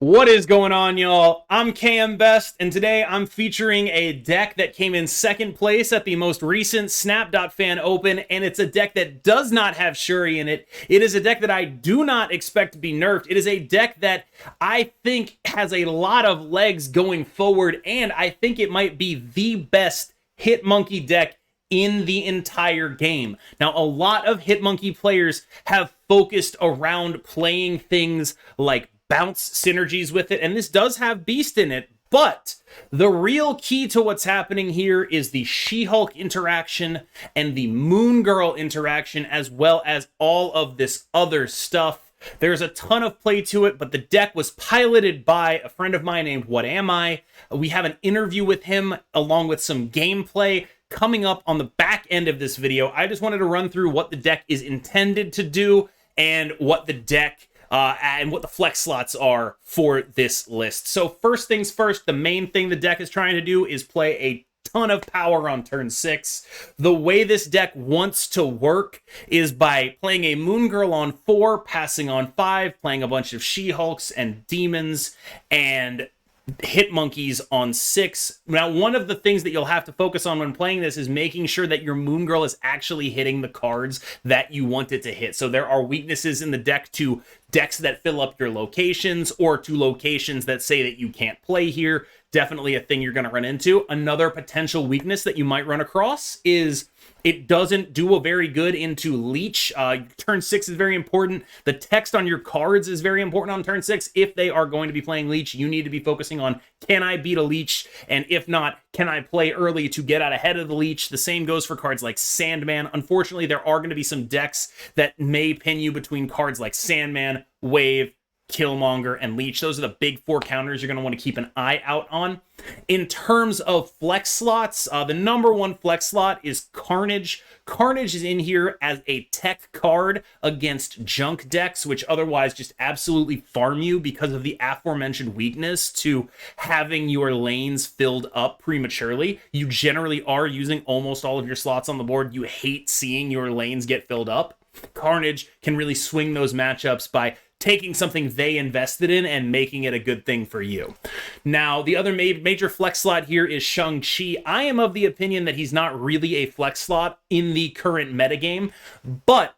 What is going on, y'all? I'm KM Best, and today I'm featuring a deck that came in second place at the most recent Snap.Fan Open, and it's a deck that does not have Shuri in it. It is a deck that I do not expect to be nerfed. It is a deck that I think has a lot of legs going forward, and I think it might be the best Hitmonkey deck in the entire game. Now, a lot of Hitmonkey players have focused around playing things like bounce synergies with it, and this does have Beast in it, but the real key to what's happening here is the She-Hulk interaction and the Moon Girl interaction, as well as all of this other stuff. There's a ton of play to it, but the deck was piloted by a friend of mine named WhatAmI. We have an interview with him along with some gameplay coming up on the back end of this video. I just wanted to run through what the deck is intended to do and what the deck and what the flex slots are for this list. So first things first, the main thing the deck is trying to do is play a ton of power on turn 6. The way this deck wants to work is by playing a Moon Girl on 4, passing on 5, playing a bunch of She-Hulks and Demons, and Hitmonkeys on 6. Now, one of the things that you'll have to focus on when playing this is making sure that your Moon Girl is actually hitting the cards that you want it to hit. So there are weaknesses in the deck to decks that fill up your locations or to locations that say that you can't play here. Definitely a thing you're going to run into. Another potential weakness that you might run across is it doesn't do a very good into Leech. Turn 6 is very important. The text on your cards is very important on turn 6. If they are going to be playing Leech, you need to be focusing on, can I beat a Leech? And if not, can I play early to get out ahead of the Leech? The same goes for cards like Sandman. Unfortunately, there are going to be some decks that may pin you between cards like Sandman, Wave, Killmonger, and Leech. Those are the big 4 counters you're going to want to keep an eye out on. In terms of flex slots, the number 1 flex slot is Carnage. Carnage is in here as a tech card against junk decks, which otherwise just absolutely farm you because of the aforementioned weakness to having your lanes filled up prematurely. You generally are using almost all of your slots on the board. You hate seeing your lanes get filled up. Carnage can really swing those matchups by taking something they invested in and making it a good thing for you. Now, the other major flex slot here is Shang Chi. I am of the opinion that he's not really a flex slot in the current metagame, but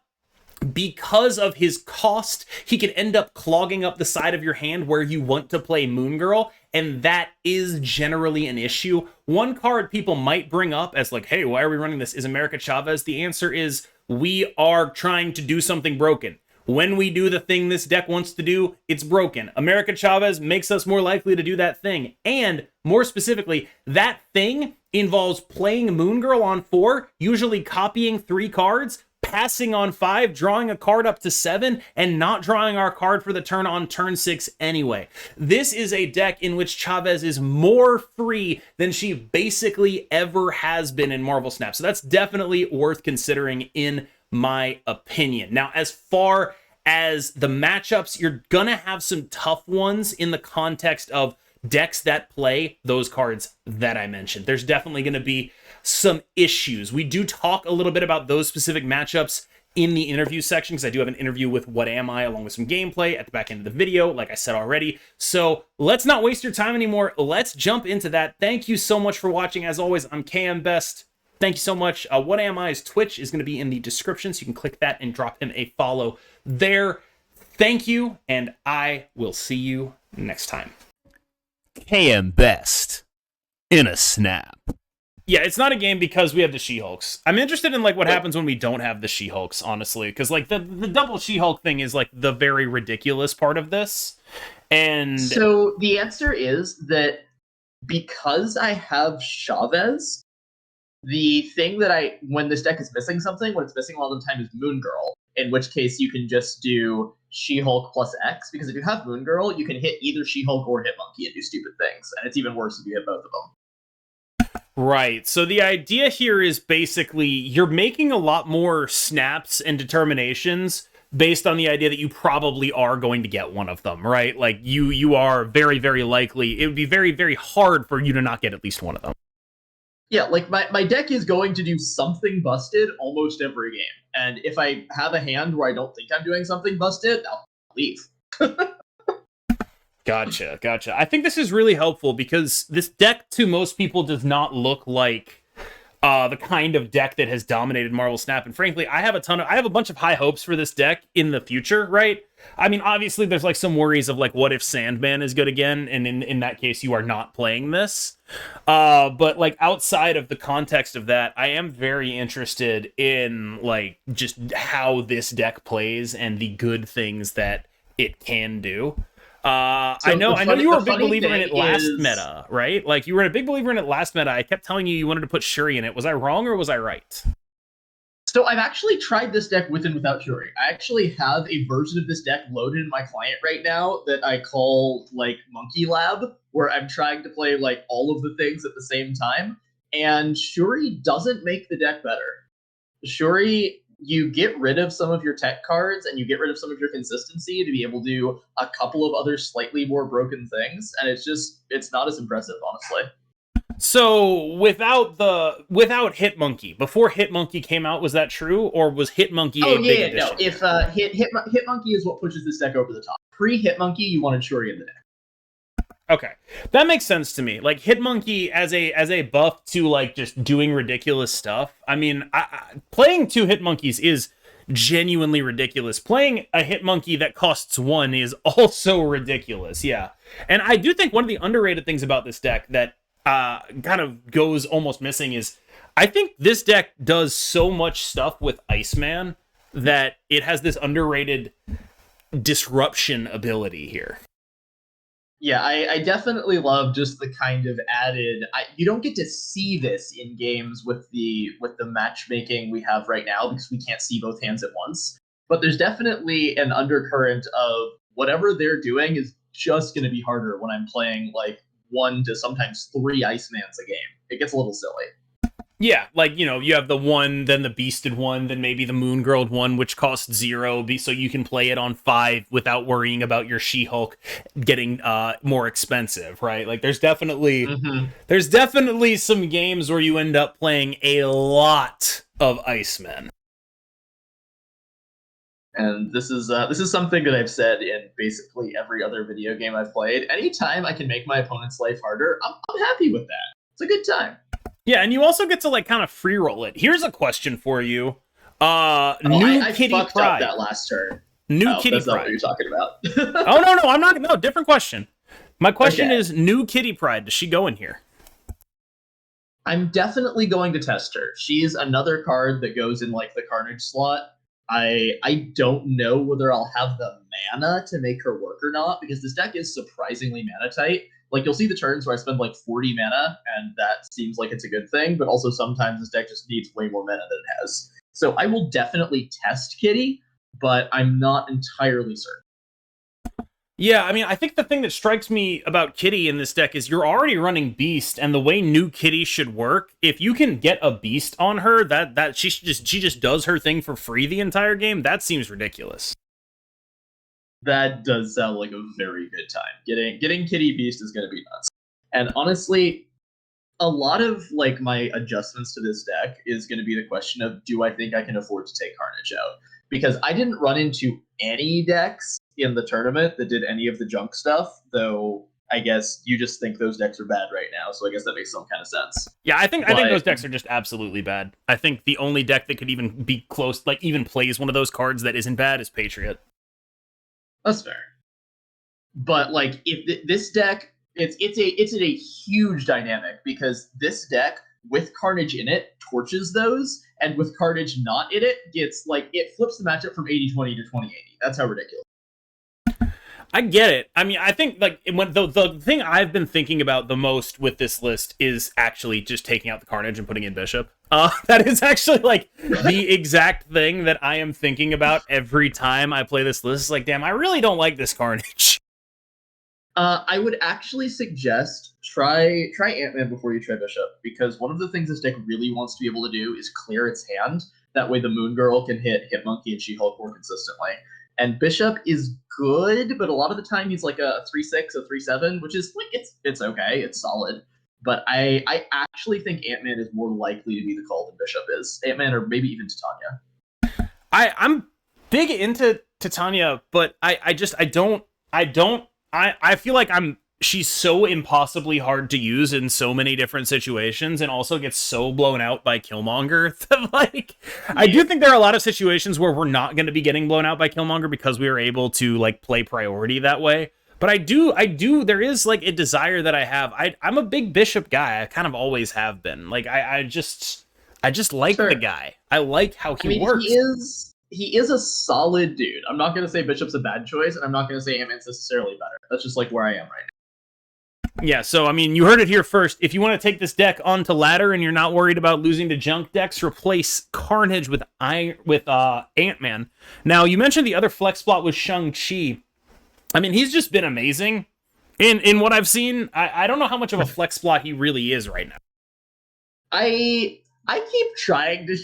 because of his cost, he can end up clogging up the side of your hand where you want to play Moon Girl, and that is generally an issue. One card people might bring up as like, hey, why are we running this? Is America Chavez? The answer is we are trying to do something broken. When we do the thing this deck wants to do, it's broken. America Chavez makes us more likely to do that thing. And more specifically, that thing involves playing Moon Girl on 4, usually copying 3 cards, passing on 5, drawing a card up to 7, and not drawing our card for the turn on turn 6 anyway. This is a deck in which Chavez is more free than she basically ever has been in Marvel Snap. So that's definitely worth considering in my opinion. Now, as far as the matchups, you're gonna have some tough ones in the context of decks that play those cards that I mentioned. There's definitely gonna be some issues. We do talk a little bit about those specific matchups in the interview section, because I do have an interview with WhatAmI along with some gameplay at the back end of the video, like I said already. So let's not waste your time anymore. Let's jump into that. Thank you so much for watching. As always, I'm KM Best. Thank you so much. WhatAmi's Twitch is going to be in the description, so you can click that and drop him a follow there. Thank you, and I will see you next time. KM Best in a snap. Yeah, it's not a game because we have the She-Hulks. I'm interested in like what happens when we don't have the She-Hulks, honestly, because like the double She-Hulk thing is like the very ridiculous part of this. And so the answer is that because I have Chavez, the thing that when this deck is missing something, what it's missing a lot of the time is Moon Girl, in which case you can just do She-Hulk plus X, because if you have Moon Girl, you can hit either She-Hulk or Hitmonkey and do stupid things, and it's even worse if you hit both of them. Right, so the idea here is basically you're making a lot more snaps and determinations based on the idea that you probably are going to get one of them, right? Like you are very, very likely, it would be very, very hard for you to not get at least one of them. Yeah, like my deck is going to do something busted almost every game. And if I have a hand where I don't think I'm doing something busted, I'll leave. Gotcha, gotcha. I think this is really helpful because this deck to most people does not look like the kind of deck that has dominated Marvel Snap. And frankly, I have a bunch of high hopes for this deck in the future, right? I mean, obviously there's like some worries of like, what if Sandman is good again? And in that case, you are not playing this. But like outside of the context of that, I am very interested in like just how this deck plays and the good things that it can do. I know you were a big believer in it last meta, right? Like you were a big believer in it last meta. I kept telling you wanted to put Shuri in it. Was I wrong or was I right? So I've actually tried this deck with and without Shuri. I actually have a version of this deck loaded in my client right now that I call like Monkey Lab, where I'm trying to play like all of the things at the same time. And Shuri doesn't make the deck better. Shuri, you get rid of some of your tech cards and you get rid of some of your consistency to be able to do a couple of other slightly more broken things, and it's not as impressive, honestly. So without Hitmonkey, before Hitmonkey came out, was that true, or was Hitmonkey a big addition? No. If Hitmonkey is what pushes this deck over the top. Pre-Hitmonkey, you wanted Shuri in the deck. Okay, that makes sense to me. Like Hitmonkey as a buff to like just doing ridiculous stuff. I mean, playing 2 Hitmonkeys is genuinely ridiculous. Playing a Hitmonkey that costs 1 is also ridiculous. Yeah, and I do think one of the underrated things about this deck that kind of goes almost missing is I think this deck does so much stuff with Iceman that it has this underrated disruption ability here. Yeah, I definitely love just the kind of added. You don't get to see this in games with the matchmaking we have right now because we can't see both hands at once. But there's definitely an undercurrent of whatever they're doing is just going to be harder when I'm playing like 1 to sometimes 3 Icemans a game. It gets a little silly. Yeah, like, you know, you have the one, then the beasted one, then maybe the moon girled one, which costs 0, so you can play it on 5 without worrying about your She-Hulk getting more expensive, right? Like, there's definitely some games where you end up playing a lot of Icemen. And this is something that I've said in basically every other video game I've played. Anytime I can make my opponent's life harder, I'm happy with that. It's a good time. Yeah, and you also get to like kind of free roll it. Here's a question for you. I fucked up that last turn. Kitty Pride. That's not what you're talking about. Oh no, I'm not. No, different question. My question is new Kitty Pride. Does she go in here? I'm definitely going to test her. She's another card that goes in like the Carnage slot. I don't know whether I'll have the mana to make her work or not, because this deck is surprisingly mana tight. Like, you'll see the turns where I spend like 40 mana, and that seems like it's a good thing, but also sometimes this deck just needs way more mana than it has. So I will definitely test Kitty, but I'm not entirely certain. Yeah, I mean, I think the thing that strikes me about Kitty in this deck is you're already running Beast, and the way new Kitty should work, if you can get a Beast on her, that she just does her thing for free the entire game, that seems ridiculous. That does sound like a very good time. Getting Kitty Beast is going to be nuts. And honestly, a lot of like my adjustments to this deck is going to be the question of, do I think I can afford to take Carnage out? Because I didn't run into any decks in the tournament that did any of the junk stuff, though I guess you just think those decks are bad right now, so I guess that makes some kind of sense. Yeah, I think those decks are just absolutely bad. I think the only deck that could even be close, like even plays one of those cards that isn't bad, is Patriot. That's fair. But like, if this deck, it's in a huge dynamic, because this deck with Carnage in it torches those, and with Carnage not in it gets like, it flips the matchup from 80-20 to 20-80. That's how ridiculous. I get it. I mean, I think like when the thing I've been thinking about the most with this list is actually just taking out the Carnage and putting in Bishop. That is actually like the exact thing that I am thinking about every time I play this list. It's like, damn, I really don't like this Carnage. I would actually suggest try Ant-Man before you try Bishop, because one of the things this deck really wants to be able to do is clear its hand. That way the Moon Girl can hit Hitmonkey and She-Hulk more consistently. And Bishop is good, but a lot of the time he's like a 3-6, a 3-7, which is like, it's okay, it's solid. But I actually think Ant-Man is more likely to be the call than Bishop is. Ant-Man or maybe even Titania. I'm big into Titania, but I don't I feel like she's so impossibly hard to use in so many different situations, and also gets so blown out by Killmonger that, like, I do think there are a lot of situations where we're not going to be getting blown out by Killmonger because we were able to, like, play priority that way. But I do, there is, like, a desire that I have. I'm a big Bishop guy. I kind of always have been. Like, I just like the guy. I like how he works. He is a solid dude. I'm not going to say Bishop's a bad choice, and I'm not going to say Ant-Man's necessarily better. That's just, like, where I am right now. Yeah, so, I mean, you heard it here first. If you want to take this deck onto ladder and you're not worried about losing to junk decks, replace Carnage with Ant-Man. Now, you mentioned the other flex spot was Shang Chi. I mean, he's just been amazing. In what I've seen, I don't know how much of a flex spot he really is right now. I keep trying to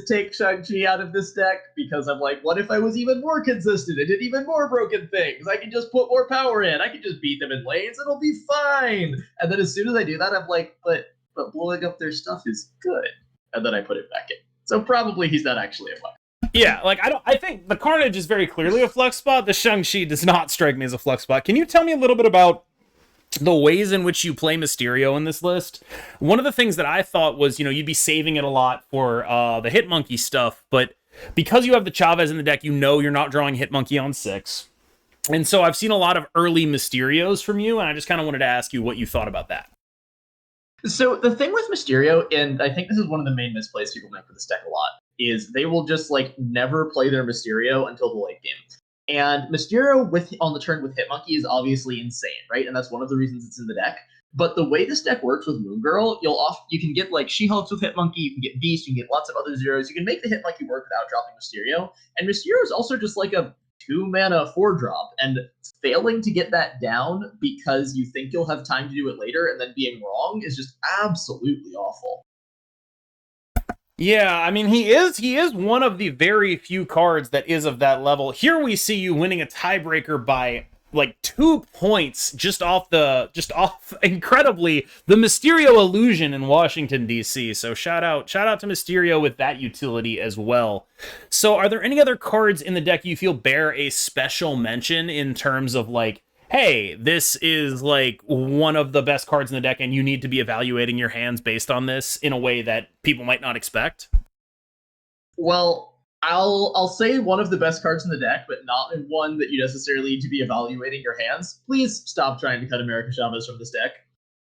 take Shang-Chi out of this deck because I'm like, what if I was even more consistent and did even more broken things? I can just put more power in. I can just beat them in lanes. It'll be fine. And then as soon as I do that, I'm like, but blowing up their stuff is good. And then I put it back in. So probably he's not actually a flex. Yeah, like, I think the Carnage is very clearly a flex spot. The Shang-Chi does not strike me as a flex spot. Can you tell me a little bit about the ways in which you play Mysterio in this list? One of the things that I thought was, you'd be saving it a lot for the Hitmonkey stuff, but because you have the Chavez in the deck, you're not drawing Hitmonkey on 6. And so I've seen a lot of early Mysterios from you, and I just kind of wanted to ask you what you thought about that. So the thing with Mysterio, and I think this is one of the main misplays people make for this deck a lot, is they will just, like, never play their Mysterio until the late game. And Mysterio on the turn with Hitmonkey is obviously insane, right? And that's one of the reasons it's in the deck. But the way this deck works with Moon Girl, you can get, like, She-Hulks with Hitmonkey, you can get Beast, you can get lots of other zeros. You can make the Hitmonkey work without dropping Mysterio. And Mysterio is also just like a 2-mana 4-drop. And failing to get that down because you think you'll have time to do it later and then being wrong is just absolutely awful. Yeah, I mean, he is one of the very few cards that is of that level. Here we see you winning a tiebreaker by, like, 2 points just off incredibly the Mysterio illusion in Washington DC. So shout out to Mysterio with that utility as well. So are there any other cards in the deck you feel bear a special mention in terms of, like, hey, this is, like, one of the best cards in the deck and you need to be evaluating your hands based on this in a way that people might not expect? Well, I'll say one of the best cards in the deck, but not one that you necessarily need to be evaluating your hands. Please stop trying to cut America Chavez from this deck.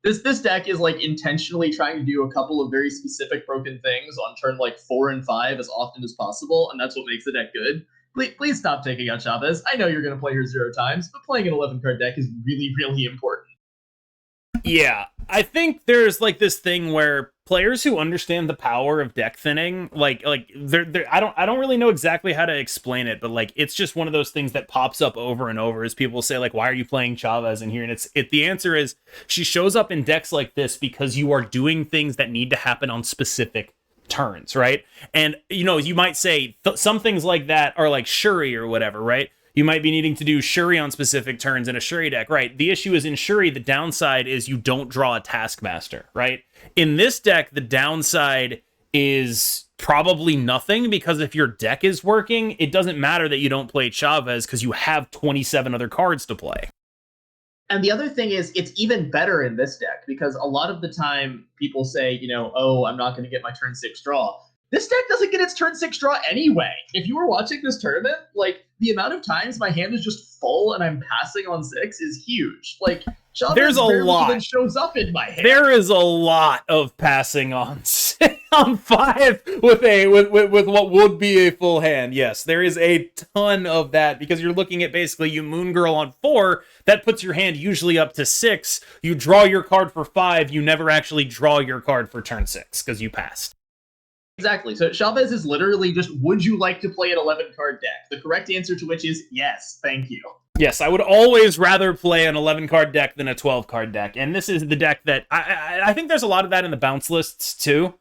This deck is, like, intentionally trying to do a couple of very specific broken things on turn, like, 4 and 5 as often as possible, and that's what makes the deck good. Please stop taking out Chavez. I know you're going to play her 0 times, but playing an 11-card deck is really, really important. Yeah, I think there's, like, this thing where players who understand the power of deck thinning, like they're I don't really know exactly how to explain it, but, like, it's just one of those things that pops up over and over as people say, like, why are you playing Chavez in here? And the answer is she shows up in decks like this because you are doing things that need to happen on specific turns, right? And, you might say some things like that are like Shuri or whatever, right? You might be needing to do Shuri on specific turns in a Shuri deck, right? The issue is in Shuri, the downside is you don't draw a Taskmaster, right? In this deck, the downside is probably nothing, because if your deck is working, it doesn't matter that you don't play Chavez because you have 27 other cards to play. And the other thing is, it's even better in this deck, because a lot of the time people say, oh, I'm not going to get my turn 6 draw. This deck doesn't get its turn 6 draw anyway. If you were watching this tournament, like, the amount of times my hand is just full and I'm passing on 6 is huge. Like, Chavez there's a lot even shows up in my hand. There is a lot of passing on 5 with what would be a full hand. Yes, there is a ton of that, because you're looking at basically you Moon Girl on 4. That puts your hand usually up to 6. You draw your card for 5. You never actually draw your card for turn 6 because you passed. Exactly. So Chavez is literally just, would you like to play an 11-card deck? The correct answer to which is yes, thank you. Yes, I would always rather play an 11-card deck than a 12-card deck. And this is the deck that I think there's a lot of that in the bounce lists too,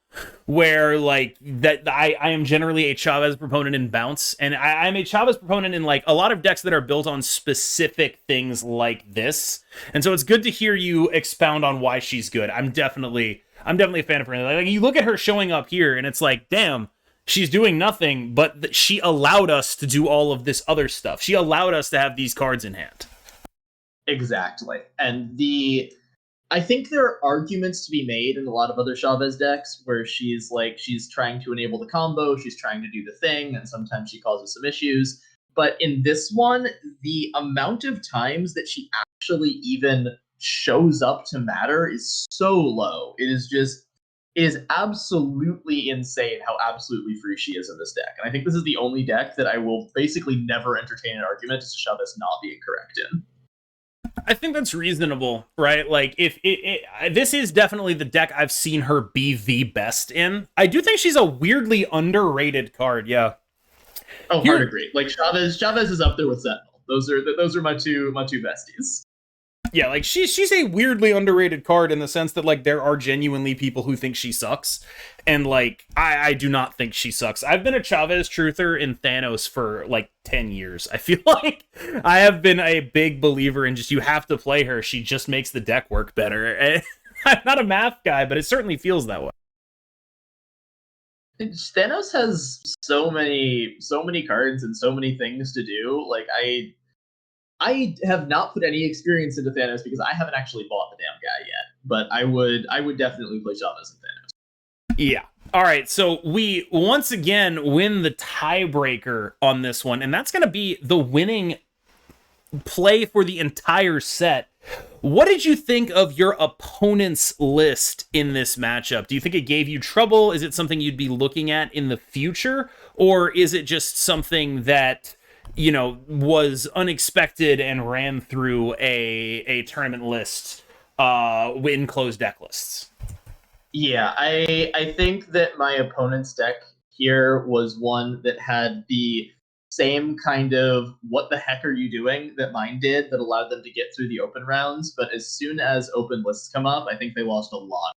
where, like, that I am generally a Chavez proponent in bounce, and I'm a Chavez proponent in, like, a lot of decks that are built on specific things like this. And so it's good to hear you expound on why she's good. I'm definitely a fan of her. Like, you look at her showing up here, and it's like, damn, she's doing nothing, but she allowed us to do all of this other stuff. She allowed us to have these cards in hand. Exactly. And I think there are arguments to be made in a lot of other Chavez decks where she's trying to enable the combo, she's trying to do the thing, and sometimes she causes some issues. But in this one, the amount of times that she actually even shows up to matter is so low. It is absolutely insane how absolutely free she is in this deck. And I think this is the only deck that I will basically never entertain an argument as to Chavez not being correct in. I think that's reasonable, right? Like, if this is definitely the deck I've seen her be the best in. I do think she's a weirdly underrated card, yeah. Oh, hard agree. Like Chavez is up there with Sentinel. Those are my two besties. Yeah, like she's a weirdly underrated card in the sense that like there are genuinely people who think she sucks, and like I do not think she sucks. I've been a Chavez truther in Thanos for like 10 years. I feel like I have been a big believer in just you have to play her. She just makes the deck work better. I'm not a math guy, but it certainly feels that way. Thanos has so many cards and so many things to do. Like I have not put any experience into Thanos because I haven't actually bought the damn guy yet. But I would definitely play Chavez and Thanos. Yeah. All right. So we once again win the tiebreaker on this one, and that's going to be the winning play for the entire set. What did you think of your opponent's list in this matchup? Do you think it gave you trouble? Is it something you'd be looking at in the future? Or is it just something that, you know, was unexpected and ran through a tournament list in closed deck lists? Yeah, I think that my opponent's deck here was one that had the same kind of what the heck are you doing that mine did that allowed them to get through the open rounds. But as soon as open lists come up, I think they lost a lot,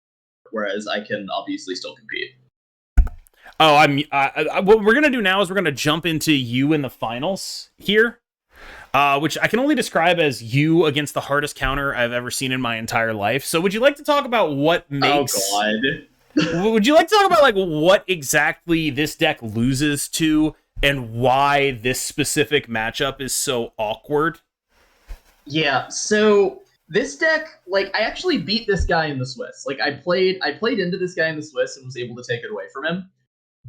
whereas I can obviously still compete. Oh, what we're going to do now is we're going to jump into you in the finals here, which I can only describe as you against the hardest counter I've ever seen in my entire life. So would you like to talk about what makes... Oh, God. Would you like to talk about like what exactly this deck loses to and why this specific matchup is so awkward? Yeah, so this deck, like, I actually beat this guy in the Swiss. Like, I played into this guy in the Swiss and was able to take it away from him.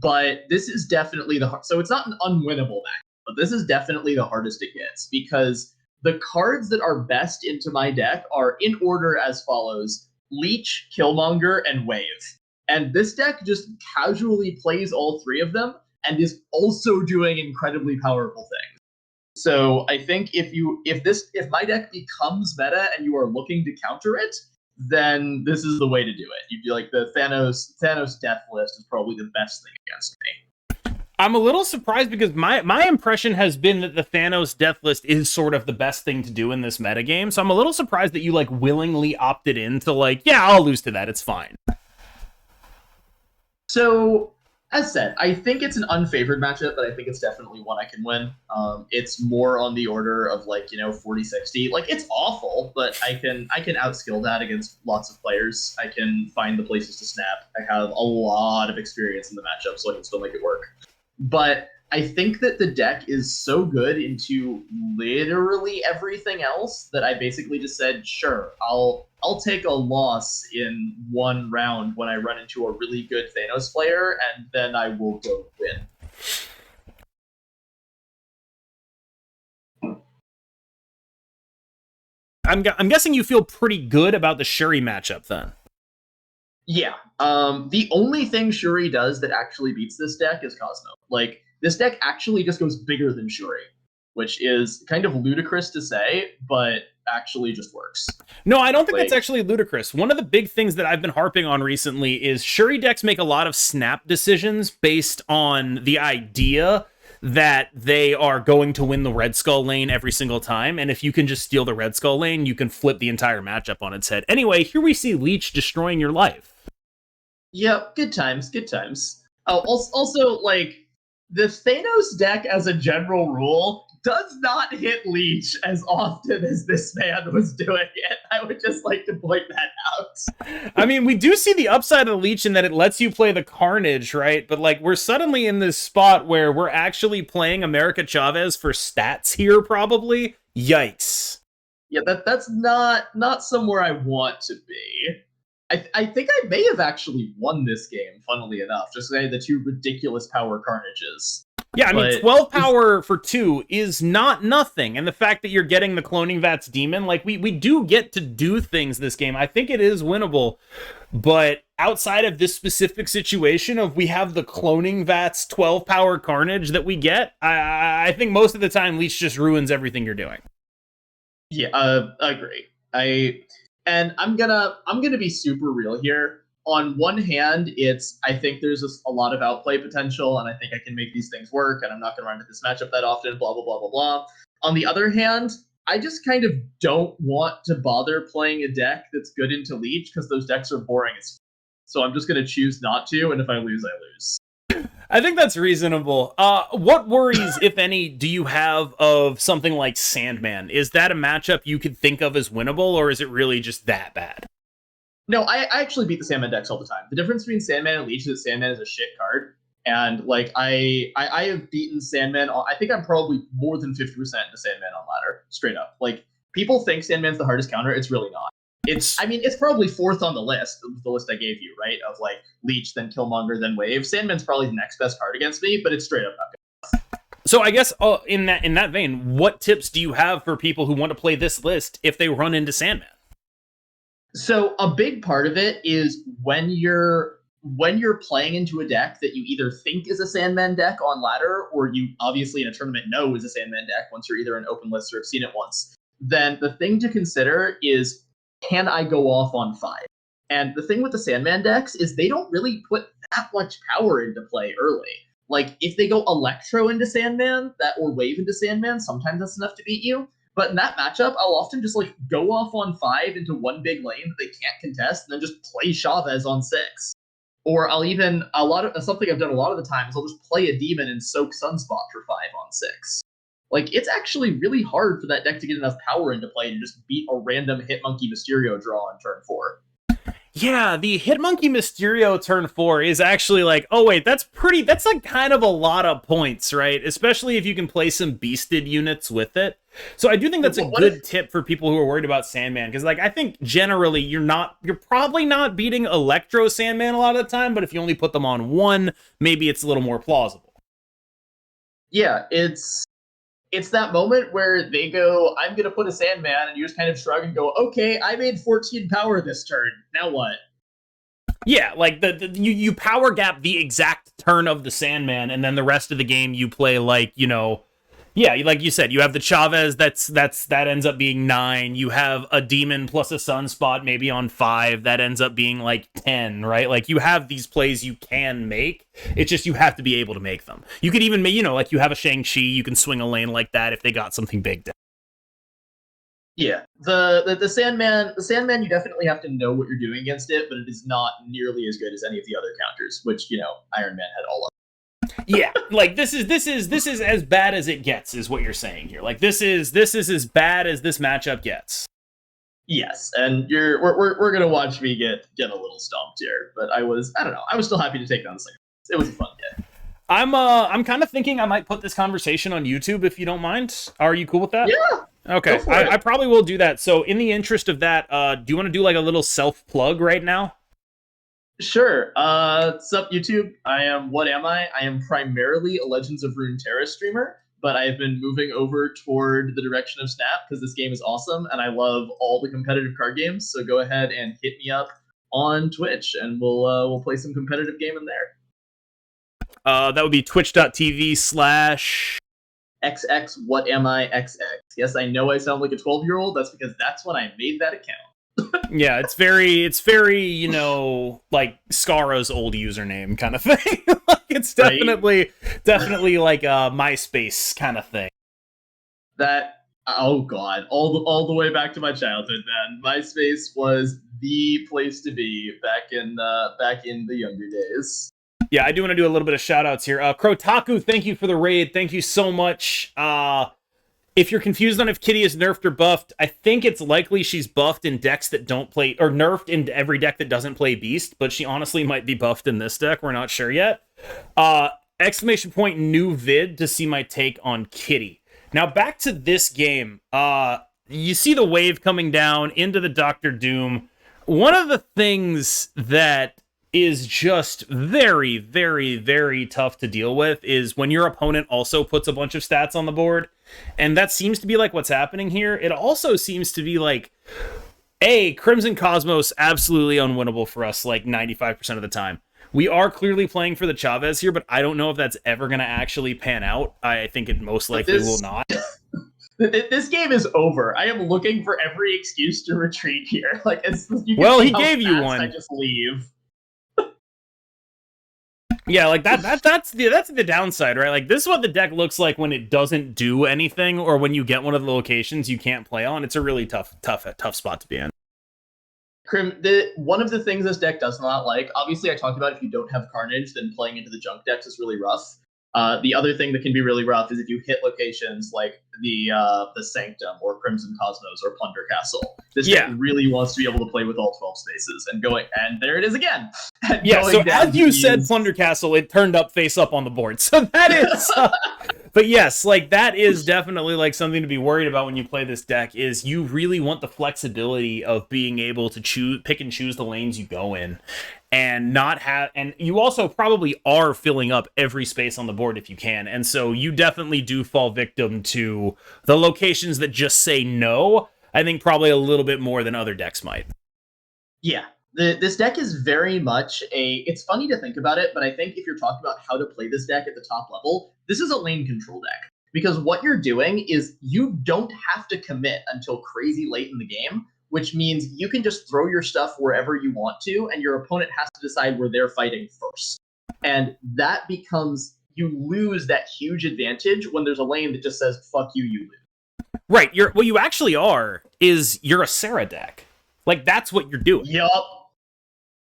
But this is definitely so it's not an unwinnable match, but this is definitely the hardest it gets because the cards that are best into my deck are in order as follows: Leech, Killmonger, and Wave. And this deck just casually plays all three of them and is also doing incredibly powerful things. So I think if my deck becomes meta and you are looking to counter it, then this is the way to do it. You'd be like the Thanos death list is probably the best thing against me. I'm a little surprised because my impression has been that the Thanos death list is sort of the best thing to do in this metagame. So I'm a little surprised that you like willingly opted into like, yeah, I'll lose to that. It's fine. So, as said, I think it's an unfavored matchup, but I think it's definitely one I can win. It's more on the order of like, 40-60. Like, it's awful, but I can outskill that against lots of players. I can find the places to snap. I have a lot of experience in the matchup, so I can still make it work. But I think that the deck is so good into literally everything else that I basically just said, sure, I'll take a loss in one round when I run into a really good Thanos player, and then I will go win. I'm guessing you feel pretty good about the Shuri matchup then. Yeah. The only thing Shuri does that actually beats this deck is Cosmo. Like, this deck actually just goes bigger than Shuri, which is kind of ludicrous to say, but actually just works. No, I don't think that's actually ludicrous. One of the big things that I've been harping on recently is Shuri decks make a lot of snap decisions based on the idea that they are going to win the Red Skull lane every single time, and if you can just steal the Red Skull lane, you can flip the entire matchup on its head. Anyway, here we see Leech destroying your life. Yep, good times, good times. Oh, also, like, the Thanos deck as a general rule does not hit Leech as often as this man was doing it. I would just like to point that out. I mean, we do see the upside of the Leech in that it lets you play the Carnage, right? But, like, we're suddenly in this spot where we're actually playing America Chavez for stats here, probably. Yikes. Yeah, that's not somewhere I want to be. I think I may have actually won this game, funnily enough, just saying the two ridiculous power Carnages. Yeah, I mean, But 12 power for 2 is not nothing. And the fact that you're getting the Cloning Vats Demon, like, we do get to do things this game. I think it is winnable. But outside of this specific situation of we have the Cloning Vats 12 power Carnage that we get, I think most of the time Leech just ruins everything you're doing. Yeah, agree. I'm gonna be super real here. On one hand, I think there's a lot of outplay potential, and I think I can make these things work, and I'm not gonna run into this matchup that often. Blah blah blah blah blah. On the other hand, I just kind of don't want to bother playing a deck that's good into Leech because those decks are boring as. So I'm just gonna choose not to, and if I lose, I lose. I think that's reasonable. What worries, if any, do you have of something like Sandman? Is that a matchup you could think of as winnable, or is it really just that bad? No, I actually beat the Sandman decks all the time. The difference between Sandman and Leech is that Sandman is a shit card. And like I have beaten Sandman. I think I'm probably more than 50% into Sandman on ladder, straight up. Like people think Sandman's the hardest counter. It's really not. It's probably fourth on the list I gave you, right? Of like Leech, then Killmonger, then Wave. Sandman's probably the next best card against me, but it's straight up not good. So I guess in that vein, what tips do you have for people who want to play this list if they run into Sandman? So a big part of it is when you're playing into a deck that you either think is a Sandman deck on ladder, or you obviously in a tournament know is a Sandman deck once you're either in open list or have seen it once, then the thing to consider is, can I go off on 5? And the thing with the Sandman decks is they don't really put that much power into play early. Like, if they go Electro into Sandman, or Wave into Sandman, sometimes that's enough to beat you. But in that matchup, I'll often just like go off on 5 into one big lane that they can't contest, and then just play Chavez on 6. Or something I've done a lot of the time is I'll just play a demon and soak Sunspot for 5 on 6. Like, it's actually really hard for that deck to get enough power into play to just beat a random Hitmonkey Mysterio draw on turn 4. Yeah, the Hitmonkey Mysterio turn 4 is actually like, oh wait, that's like kind of a lot of points, right? Especially if you can play some beasted units with it. So I do think that's a good tip for people who are worried about Sandman, because like I think generally you're probably not beating Electro Sandman a lot of the time, but if you only put them on 1, maybe it's a little more plausible. Yeah, it's that moment where they go, I'm going to put a Sandman, and you just kind of shrug and go, okay, I made 14 power this turn. Now what? Yeah, like you power gap the exact turn of the Sandman, and then the rest of the game you play like, yeah, like you said, you have the Chavez that ends up being 9. You have a demon plus a Sunspot maybe on 5 that ends up being like 10, right? Like you have these plays you can make. It's just you have to be able to make them. You could even make, like you have a Shang Chi, you can swing a lane like that if they got something big down. Yeah, the Sandman, you definitely have to know what you're doing against it, but it is not nearly as good as any of the other counters, which Iron Man had all of. Yeah, like this is as bad as it gets, is what you're saying here. Like this is as bad as this matchup gets. Yes, and we're gonna watch me get a little stomped here, but I was still happy to take down the second. It was a fun game. I'm kind of thinking I might put this conversation on YouTube if you don't mind. Are you cool with that? Yeah. Okay, I probably will do that. So in the interest of that, do you want to do like a little self plug right now? Sure. Sup YouTube? I am WhatAmI. I am primarily a Legends of Runeterra streamer, but I've been moving over toward the direction of Snap because this game is awesome and I love all the competitive card games. So go ahead and hit me up on Twitch and we'll play some competitive game in there. That would be twitch.tv/ XX WhatAmI XX. Yes, I know I sound like a 12-year-old. That's because that's when I made that account. Yeah, it's very, like Scara's old username kind of thing. Like it's definitely like a MySpace kind of thing. Oh god, all the way back to my childhood, man. MySpace was the place to be back in the younger days. Yeah, I do want to do a little bit of shout outs here. Krotaku, thank you for the raid. Thank you so much. If you're confused on if Kitty is nerfed or buffed, I think it's likely she's buffed in decks that don't play, or nerfed in every deck that doesn't play Beast, but she honestly might be buffed in this deck. We're not sure yet. Exclamation point new vid to see my take on Kitty. Now back to this game. you see the wave coming down into the Doctor Doom. One of the things that is just very, very, very tough to deal with is when your opponent also puts a bunch of stats on the board. And that seems to be like what's happening here. It also seems to be like, Crimson Cosmos, absolutely unwinnable for us like 95% of the time. We are clearly playing for the Chavez here, but I don't know if that's ever going to actually pan out. I think it most likely will not. This game is over. I am looking for every excuse to retreat here. Like, he gave you one. I just leave. Yeah, like that's the downside, right? Like, this is what the deck looks like when it doesn't do anything, or when you get one of the locations you can't play on. It's a really tough spot to be in. Crim, one of the things this deck does not like, obviously I talked about if you don't have Carnage, then playing into the junk decks is really rough. The other thing that can be really rough is if you hit locations like the Sanctum or Crimson Cosmos or Plunder Castle. This deck really wants to be able to play with all 12 spaces and there it is again. So as you said, Plunder Castle, it turned up face up on the board. So that is... But yes, like, that is definitely like something to be worried about when you play this deck, is you really want the flexibility of being able to pick and choose the lanes you go in, and not have, and you also probably are filling up every space on the board if you can. And so you definitely do fall victim to the locations that just say no, I think probably a little bit more than other decks might. Yeah. This deck is very much it's funny to think about it, but I think if you're talking about how to play this deck at the top level, this is a lane control deck. Because what you're doing is you don't have to commit until crazy late in the game, which means you can just throw your stuff wherever you want to, and your opponent has to decide where they're fighting first. And that becomes, you lose that huge advantage when there's a lane that just says, fuck you, you lose. Right, what you actually are is you're a Sera deck. Like, that's what you're doing. Yup.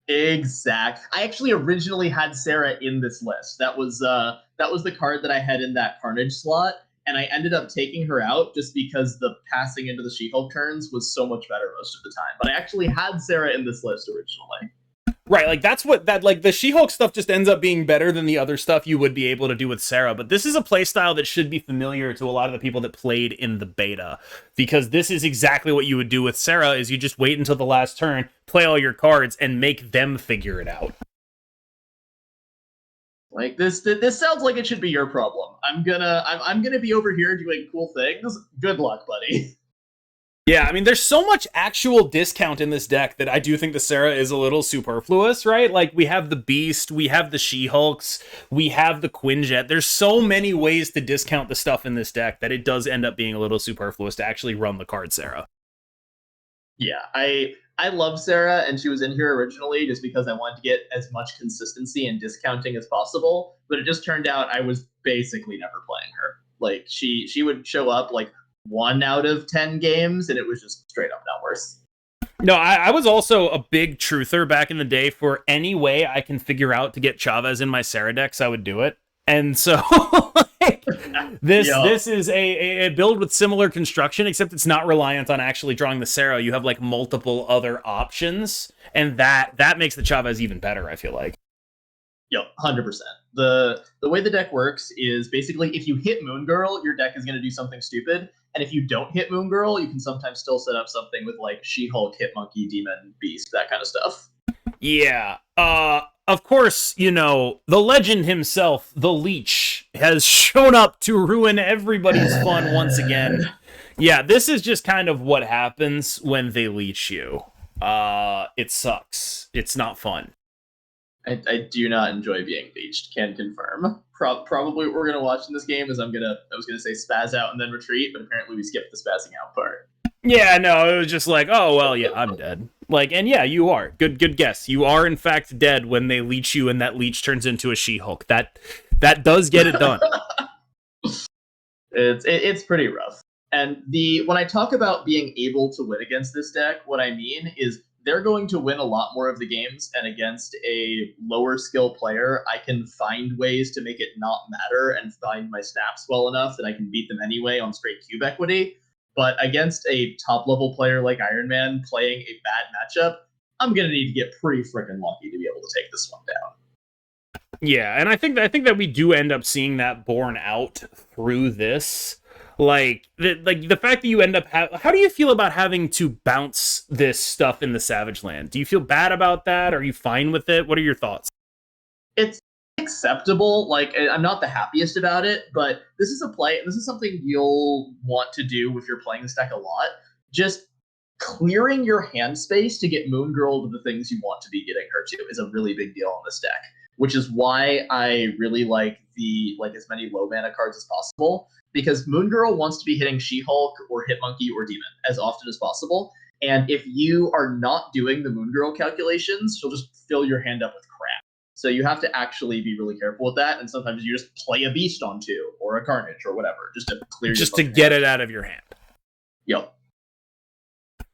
Exact. I actually originally had Sera in this list. That was the card that I had in that Carnage slot, and I ended up taking her out just because the passing into the She-Hulk turns was so much better most of the time. But I actually had Sera in this list originally. Right, like, the She-Hulk stuff just ends up being better than the other stuff you would be able to do with Sera, but this is a playstyle that should be familiar to a lot of the people that played in the beta, because this is exactly what you would do with Sera, is you just wait until the last turn, play all your cards, and make them figure it out. Like, this sounds like it should be your problem. I'm gonna be over here doing cool things. Good luck, buddy. Yeah, I mean, there's so much actual discount in this deck that I do think the Sera is a little superfluous, right? Like, we have the Beast, we have the She-Hulks, we have the Quinjet. There's so many ways to discount the stuff in this deck that it does end up being a little superfluous to actually run the card Sera. Yeah, I love Sera, and she was in here originally just because I wanted to get as much consistency and discounting as possible, but it just turned out I was basically never playing her. Like, she would show up, like, 1 out of 10 games, and it was just straight up not worse. No, I was also a big truther back in the day. For any way I can figure out to get Chavez in my Sera decks, I would do it. And so this is a build with similar construction, except it's not reliant on actually drawing the Sera. You have like multiple other options, and that makes the Chavez even better, I feel like. Yep, 100%. The way the deck works is basically if you hit Moon Girl, your deck is going to do something stupid. And if you don't hit Moon Girl, you can sometimes still set up something with like She-Hulk, Hitmonkey, Demon, Beast, that kind of stuff. Yeah. Of course, you know, the legend himself, the Leech, has shown up to ruin everybody's fun once again. Yeah, this is just kind of what happens when they leech you. It sucks. It's not fun. I do not enjoy being leeched, can confirm. Probably what we're going to watch in this game is I was going to say spaz out and then retreat, but apparently we skipped the spazzing out part. Yeah, no, it was just like, oh, well, yeah, I'm dead. Like, and yeah, you are. Good guess. You are, in fact, dead when they leech you and that leech turns into a She-Hulk. That does get it done. It's pretty rough. And when I talk about being able to win against this deck, what I mean is they're going to win a lot more of the games, and against a lower skill player, I can find ways to make it not matter and find my snaps well enough that I can beat them anyway on straight cube equity. But against a top-level player like Iron Man playing a bad matchup, I'm going to need to get pretty freaking lucky to be able to take this one down. Yeah, and I think that we do end up seeing that borne out through this. Like the fact that you end up how do you feel about having to bounce this stuff in the Savage Land? Do you feel bad about that? Are you fine with it? What are your thoughts? It's acceptable. Like, I'm not the happiest about it, but this is something you'll want to do if you're playing this deck a lot. Just clearing your hand space to get Moon Girl to the things you want to be getting her to is a really big deal on this deck, which is why I really like as many low mana cards as possible, because Moon Girl wants to be hitting She-Hulk or Hitmonkey or Demon as often as possible. And if you are not doing the Moon Girl calculations, she'll just fill your hand up with crap. So you have to actually be really careful with that, and sometimes you just play a Beast on 2, or a Carnage, or whatever, just to clear just to get it out of your hand. Yep.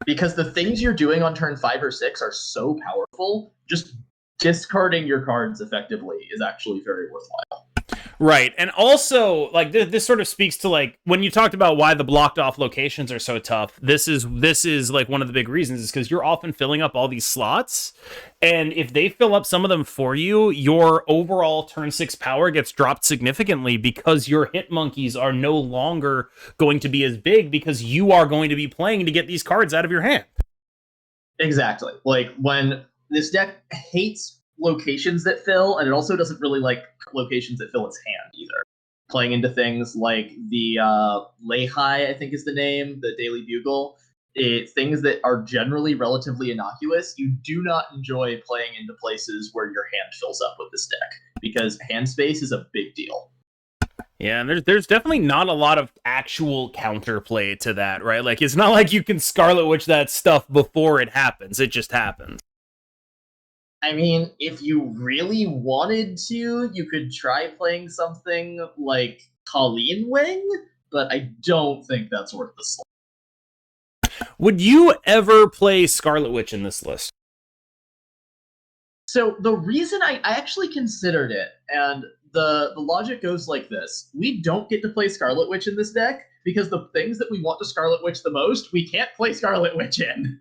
Because the things you're doing on turn 5 or 6 are so powerful, just discarding your cards effectively is actually very worthwhile. Right, and also, like, this sort of speaks to, like, when you talked about why the blocked off locations are so tough, this is like one of the big reasons, is because you're often filling up all these slots, and if they fill up some of them for you, your overall turn 6 power gets dropped significantly, because your hit monkeys are no longer going to be as big, because you are going to be playing to get these cards out of your hand. Exactly. Like, when this deck hates locations that fill, and it also doesn't really like locations that fill its hand either. Playing into things like the Lehi, I think is the name, the Daily Bugle, things that are generally relatively innocuous, you do not enjoy playing into places where your hand fills up with this deck, because hand space is a big deal. Yeah, and there's definitely not a lot of actual counterplay to that, right? Like, it's not like you can Scarlet Witch that stuff before it happens. It just happens. I mean, if you really wanted to, you could try playing something like Colleen Wing, but I don't think that's worth the slot. Would you ever play Scarlet Witch in this list? So the reason I actually considered it, and the logic goes like this. We don't get to play Scarlet Witch in this deck, because the things that we want to Scarlet Witch the most, we can't play Scarlet Witch in.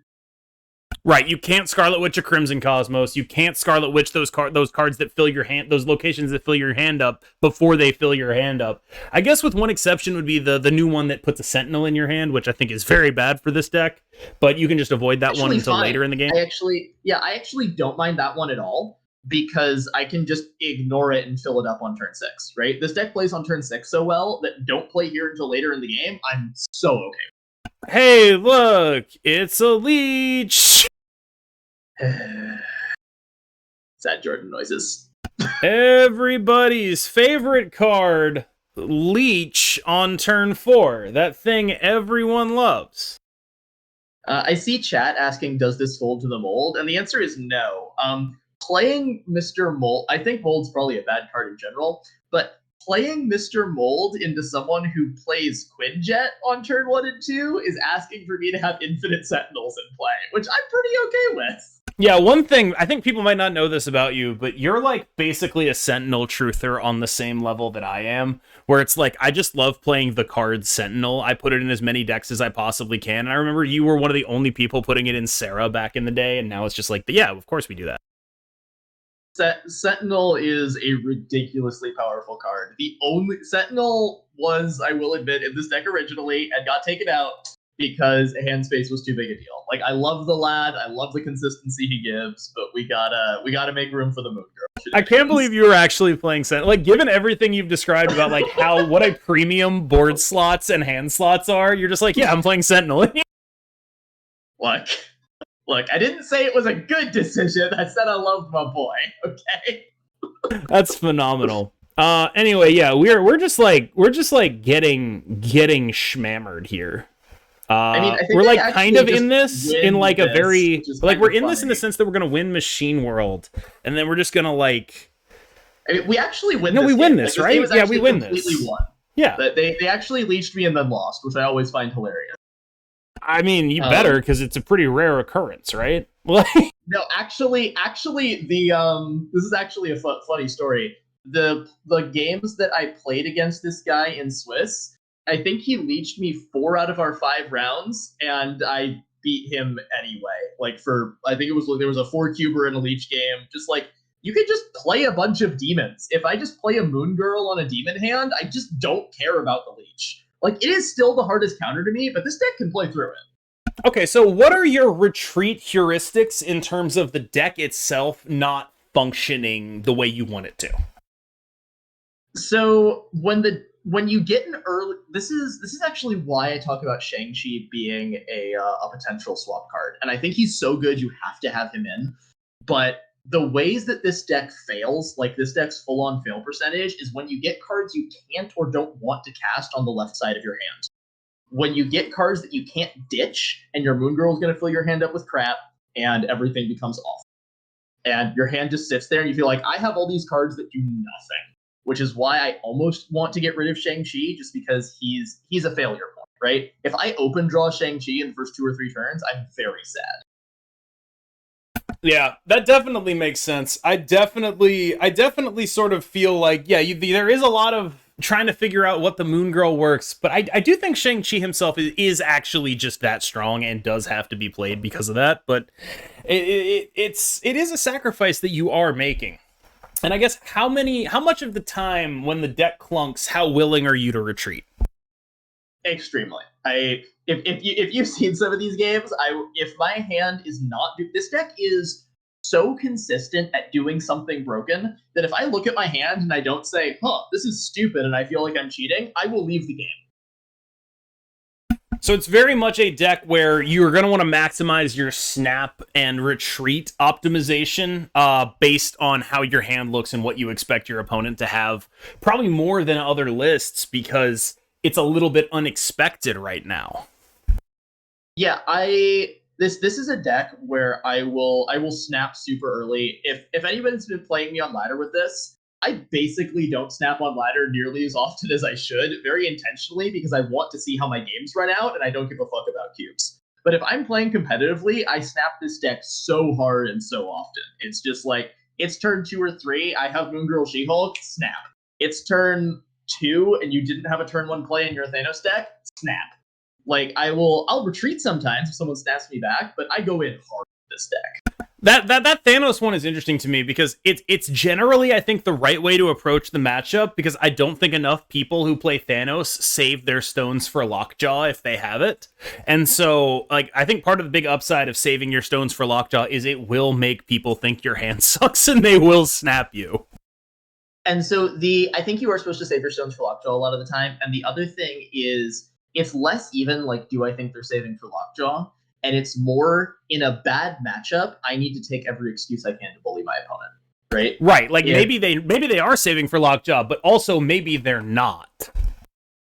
Right, you can't Scarlet Witch a Crimson Cosmos. You can't Scarlet Witch those cards that fill your hand, those locations that fill your hand up before they fill your hand up. I guess with one exception would be the new one that puts a Sentinel in your hand, which I think is very bad for this deck. But you can just avoid that one until later in the game. I actually don't mind that one at all, because I can just ignore it and fill it up on turn 6. Right, this deck plays on turn 6 so well that don't play here until later in the game. I'm so okay. Hey, look, it's a Leech. Sad Jordan noises. Everybody's favorite card, Leech, on turn 4. That thing everyone loves. I see chat asking, does this fold to the mold? And the answer is no. Playing Mr. Mold, I think Mold's probably a bad card in general, but playing Mr. Mold into someone who plays Quinjet on turn 1 and 2 is asking for me to have infinite Sentinels in play, which I'm pretty okay with. Yeah, one thing, I think people might not know this about you, but you're like basically a Sentinel truther on the same level that I am, where it's like, I just love playing the card Sentinel. I put it in as many decks as I possibly can. And I remember you were one of the only people putting it in Sera back in the day, and now it's just like, yeah, of course we do that. Sentinel is a ridiculously powerful card. The only Sentinel was, I will admit, in this deck originally and got taken out because hand space was too big a deal. Like, I love the lad, I love the consistency he gives, but we gotta make room for the Moon Girl. I can't believe you were actually playing Sentinel. Like, given everything you've described about like what a premium board slots and hand slots are, you're just like, yeah, I'm playing Sentinel. Look, I didn't say it was a good decision. I said I loved my boy. Okay. That's phenomenal. Anyway, yeah, we're just like getting schmammered here. I think we're like kind of in this in like a very like we're in this in the sense that we're gonna win Machine World, and then we're just gonna like. I mean, we actually win. No, this we win game. this, like, right? Yeah, we win this. Completely won. Yeah, they actually leeched me and then lost, which I always find hilarious. I mean, you better, because it's a pretty rare occurrence, right? No, actually, this is actually a funny story. The games that I played against this guy in Swiss, I think he leeched me 4 out of our 5 rounds, and I beat him anyway. Like, I think there was a 4-cuber in a leech game. Just like, you could just play a bunch of demons. If I just play a Moon Girl on a demon hand, I just don't care about the leech. Like, it is still the hardest counter to me, but this deck can play through it. Okay, so what are your retreat heuristics in terms of the deck itself not functioning the way you want it to? So when you get an early, this is actually why I talk about Shang-Chi being a potential swap card, and I think he's so good you have to have him in. But the ways that this deck fails, like this deck's full-on fail percentage, is when you get cards you can't or don't want to cast on the left side of your hand. When you get cards that you can't ditch, and your Moon Girl is going to fill your hand up with crap, and everything becomes awful. And your hand just sits there, and you feel like, I have all these cards that do nothing. Which is why I almost want to get rid of Shang-Chi, just because he's a failure point, right? If I open draw Shang-Chi in the first 2 or 3 turns, I'm very sad. Yeah, that definitely makes sense. I definitely sort of feel like, yeah, there is a lot of trying to figure out what the Moon Girl works, but I do think Shang-Chi himself is actually just that strong and does have to be played because of that, but it is a sacrifice that you are making. And I guess how much of the time when the deck clunks, how willing are you to retreat? Extremely. If you've seen some of these games, if my hand is not, this deck is so consistent at doing something broken that if I look at my hand and I don't say, this is stupid, and I feel like I'm cheating, I will leave the game. So it's very much a deck where you're going to want to maximize your snap and retreat optimization based on how your hand looks and what you expect your opponent to have, probably more than other lists because it's a little bit unexpected right now. Yeah, this is a deck where I will snap super early. If anybody's been playing me on ladder with this, I basically don't snap on ladder nearly as often as I should, very intentionally, because I want to see how my games run out, and I don't give a fuck about cubes. But if I'm playing competitively, I snap this deck so hard and so often. It's just like, it's turn 2 or 3, I have Moon Girl She-Hulk, snap. It's turn 2, and you didn't have a turn 1 play in your Thanos deck, snap. Like, I'll retreat sometimes if someone snaps me back, but I go in hard with this deck. That Thanos one is interesting to me because it's generally, I think, the right way to approach the matchup, because I don't think enough people who play Thanos save their stones for Lockjaw if they have it. And so, like, I think part of the big upside of saving your stones for Lockjaw is it will make people think your hand sucks and they will snap you. And so I think you are supposed to save your stones for Lockjaw a lot of the time. And the other thing is, it's less even like, do I think they're saving for Lockjaw? And it's more, in a bad matchup, I need to take every excuse I can to bully my opponent, right? Right, like maybe they are saving for Lockjaw, but also maybe they're not.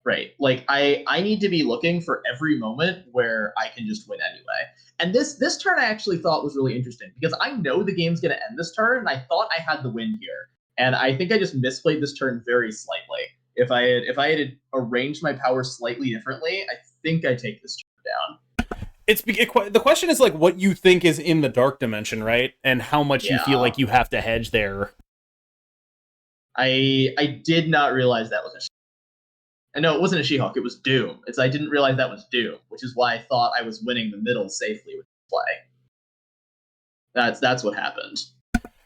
Right, like I need to be looking for every moment where I can just win anyway. And this turn I actually thought was really interesting, because I know the game's going to end this turn, and I thought I had the win here. And I think I just misplayed this turn very slightly. If I had arranged my power slightly differently, I think I take this turn down. The question is like what you think is in the dark dimension, right? And how much you feel like you have to hedge there. I did not realize that was a She-Hulk. No, it wasn't a She-Hulk, it was Doom. I didn't realize that was Doom, which is why I thought I was winning the middle safely with the play. That's what happened.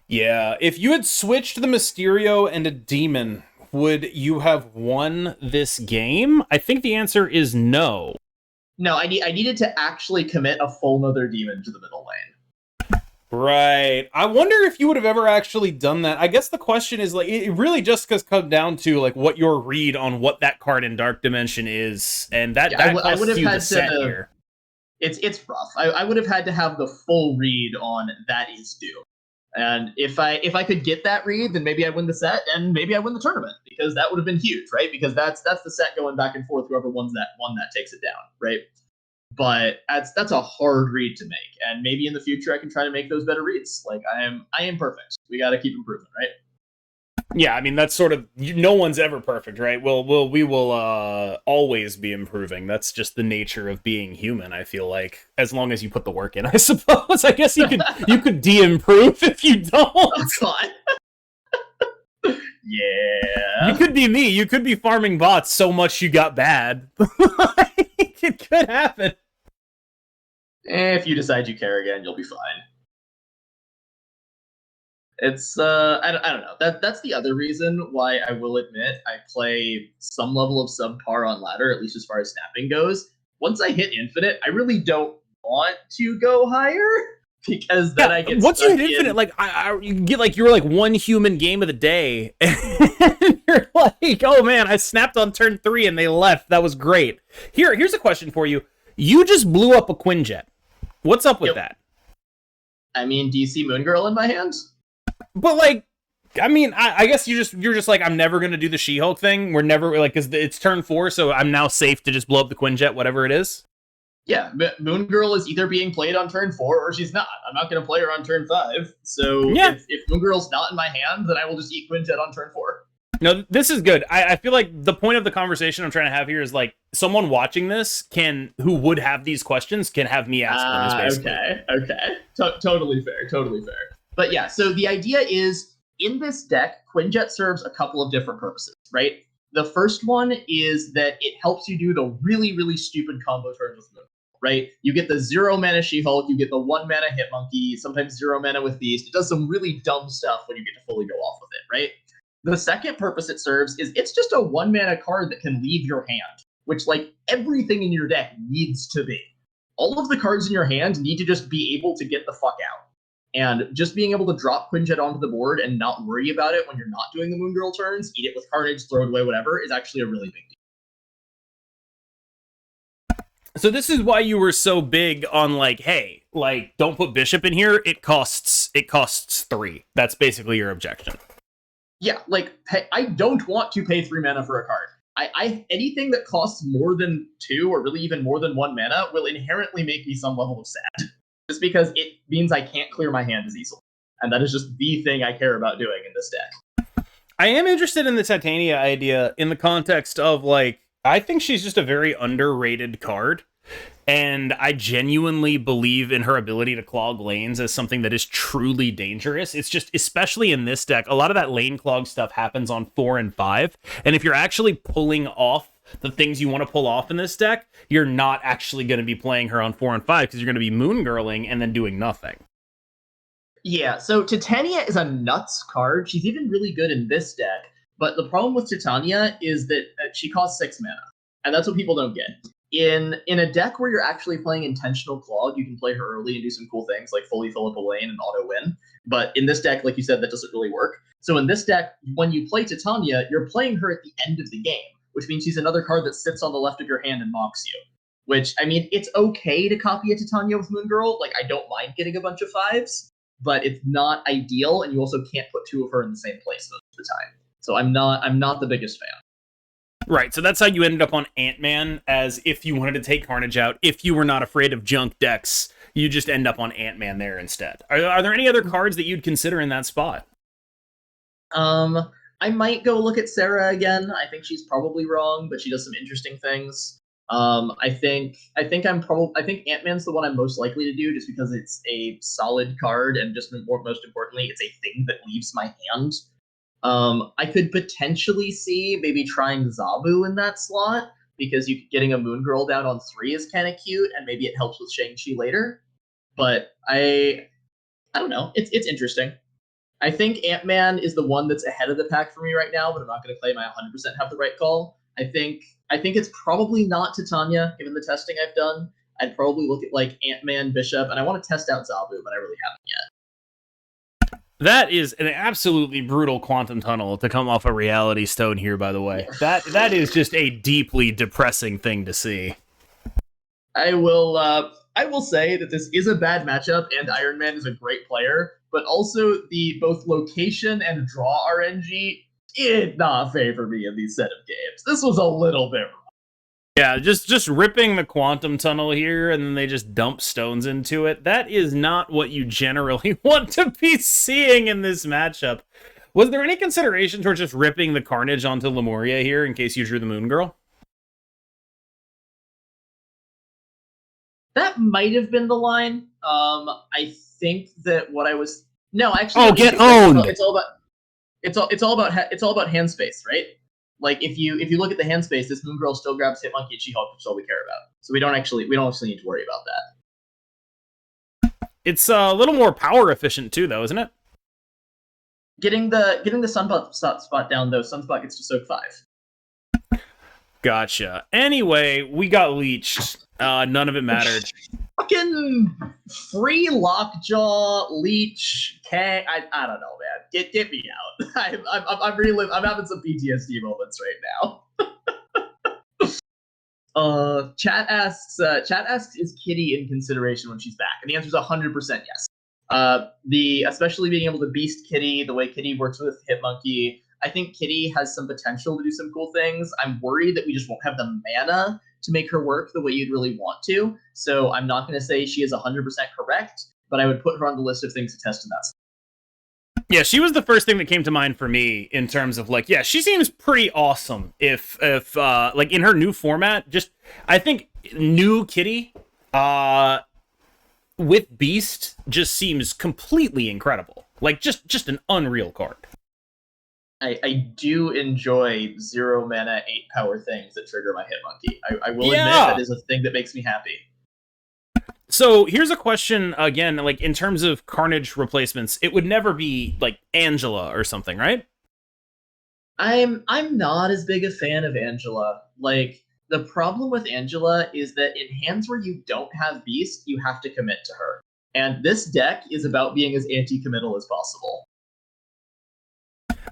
Yeah, if you had switched the Mysterio and a demon, would you have won this game? I think the answer is no. No, I needed to actually commit a full Mother Demon to the middle lane. Right. I wonder if you would have ever actually done that. I guess the question is, like, it really just comes down to, like, what your read on what that card in Dark Dimension is, and that I would have you had the set here. It's rough. I would have had to have the full read on that is Doom. And if I could get that read, then maybe I win the set, and maybe I win the tournament, because that would have been huge, right? Because that's the set going back and forth. Whoever wins that one, that takes it down, right? But that's a hard read to make, and maybe in the future I can try to make those better reads. Like, I am perfect. We got to keep improving, right? Yeah, I mean, that's sort of, no one's ever perfect, right? We will always be improving. That's just the nature of being human, I feel like. As long as you put the work in, I suppose. I guess you could de-improve if you don't. Oh, God. Yeah. You could be me. You could be farming bots so much you got bad. It could happen. If you decide you care again, you'll be fine. It's I don't know. That's the other reason why I will admit I play some level of subpar on ladder, at least as far as snapping goes. Once I hit infinite, I really don't want to go higher because then Yeah, I get once you stuck hit infinite, in. like you get like you're like one human game of the day, and you're like, oh man, I snapped on turn 3 and they left. That was great. Here's a question for you. You just blew up a Quinjet. What's up with Yep. that? I mean, do you see Moon Girl in my hand? But like, I mean, I guess you're just like, I'm never gonna do the She-Hulk thing. We're never like, cause it's turn 4, so I'm now safe to just blow up the Quinjet, whatever it is. Yeah, Moon Girl is either being played on turn 4 or she's not. I'm not going to play her on turn 5. So Yeah. if Moon Girl's not in my hand, then I will just eat Quinjet on turn 4. No, this is good. I feel like the point of the conversation I'm trying to have here is like someone watching this who would have these questions can have me ask them. Is basically. Okay. Totally fair. Totally fair. But yeah, so the idea is in this deck, Quinjet serves a couple of different purposes, right? The first one is that it helps you do the really, really stupid combo turns with Moon, right? You get the 0 mana She-Hulk, you get the 1 mana Hitmonkey, sometimes 0 mana with Beast. It does some really dumb stuff when you get to fully go off with it, right? The second purpose it serves is it's just a 1 mana card that can leave your hand, which like everything in your deck needs to be. All of the cards in your hand need to just be able to get the fuck out. And just being able to drop Quinjet onto the board and not worry about it when you're not doing the Moon Girl turns, eat it with Carnage, throw it away, whatever, is actually a really big deal. So this is why you were so big on like, hey, like don't put Bishop in here. It costs 3. That's basically your objection. Yeah, like I don't want to pay 3 mana for a card. I anything that costs more than 2 or really even more than 1 mana will inherently make me some level of sad. Just because it means I can't clear my hand as easily. And that is just the thing I care about doing in this deck. I am interested in the Titania idea in the context of like, I think she's just a very underrated card. And I genuinely believe in her ability to clog lanes as something that is truly dangerous. It's just, especially in this deck, a lot of that lane clog stuff happens on 4 and 5. And if you're actually pulling off the things you want to pull off in this deck, you're not actually going to be playing her on 4 and 5 because you're going to be moon girling and then doing nothing. Yeah, so Titania is a nuts card. She's even really good in this deck. But the problem with Titania is that she costs 6 mana. And that's what people don't get. In a deck where you're actually playing intentional clog, you can play her early and do some cool things like fully fill up a lane and auto win. But in this deck, like you said, that doesn't really work. So in this deck, when you play Titania, you're playing her at the end of the game, which means she's another card that sits on the left of your hand and mocks you. Which, I mean, it's okay to copy a Titania with Moon Girl. Like, I don't mind getting a bunch of 5s, but it's not ideal, and you also can't put 2 of her in the same place most of the time. So I'm not the biggest fan. Right, so that's how you ended up on Ant-Man, as if you wanted to take Carnage out, if you were not afraid of junk decks, you just end up on Ant-Man there instead. Are there any other cards that you'd consider in that spot? I might go look at Sera again. I think she's probably wrong, but she does some interesting things. I think Ant-Man's the one I'm most likely to do just because it's a solid card and just most importantly, it's a thing that leaves my hand. I could potentially see maybe trying Zabu in that slot because getting a Moon Girl down on 3 is kind of cute, and maybe it helps with Shang Chi later. But I don't know. It's interesting. I think Ant-Man is the one that's ahead of the pack for me right now, but I'm not going to claim I 100% have the right call. I think it's probably not Titania, given the testing I've done. I'd probably look at like Ant-Man, Bishop, and I want to test out Zabu, but I really haven't yet. That is an absolutely brutal quantum tunnel to come off a reality stone here, by the way. That is just a deeply depressing thing to see. I will say that this is a bad matchup, and Iron Man is a great player, but also the both location and draw RNG did not favor me in these set of games. This was a little bit rough. Yeah, just ripping the quantum tunnel here, and then they just dump stones into it. That is not what you generally want to be seeing in this matchup. Was there any consideration towards just ripping the Carnage onto Lemuria here in case you drew the Moon Girl? That might have been the line. I think that what I was actually. Oh, get owned! It's all about hand space, right? Like if you look at the hand space, this Moon Girl still grabs Hitmonkey and She-Hulk, which is all we care about. So we don't actually need to worry about that. It's a little more power efficient too, though, isn't it? Getting the Sunspot spot down though, Sunspot gets to soak 5. Gotcha. Anyway, we got leeched. None of it mattered. Fucking free Lockjaw, Leech, Kang. I don't know, man. Get me out. I'm having some PTSD moments right now. Chat asks, is Kitty in consideration when she's back? And the answer is 100% yes. Especially being able to beast Kitty, the way Kitty works with Hitmonkey. I think Kitty has some potential to do some cool things. I'm worried that we just won't have the mana to make her work the way you'd really want to. So I'm not going to say she is 100% correct, but I would put her on the list of things to test in that. Yeah, she was the first thing that came to mind for me in terms of like, yeah, she seems pretty awesome if like in her new format. Just I think new Kitty with Beast just seems completely incredible. Like just an unreal card. I do enjoy 0 mana, 8 power things that trigger my Hitmonkey. I will admit that is a thing that makes me happy. So here's a question again, like in terms of Carnage replacements, it would never be like Angela or something, right? I'm not as big a fan of Angela. Like the problem with Angela is that in hands where you don't have Beast, you have to commit to her. And this deck is about being as anti-committal as possible.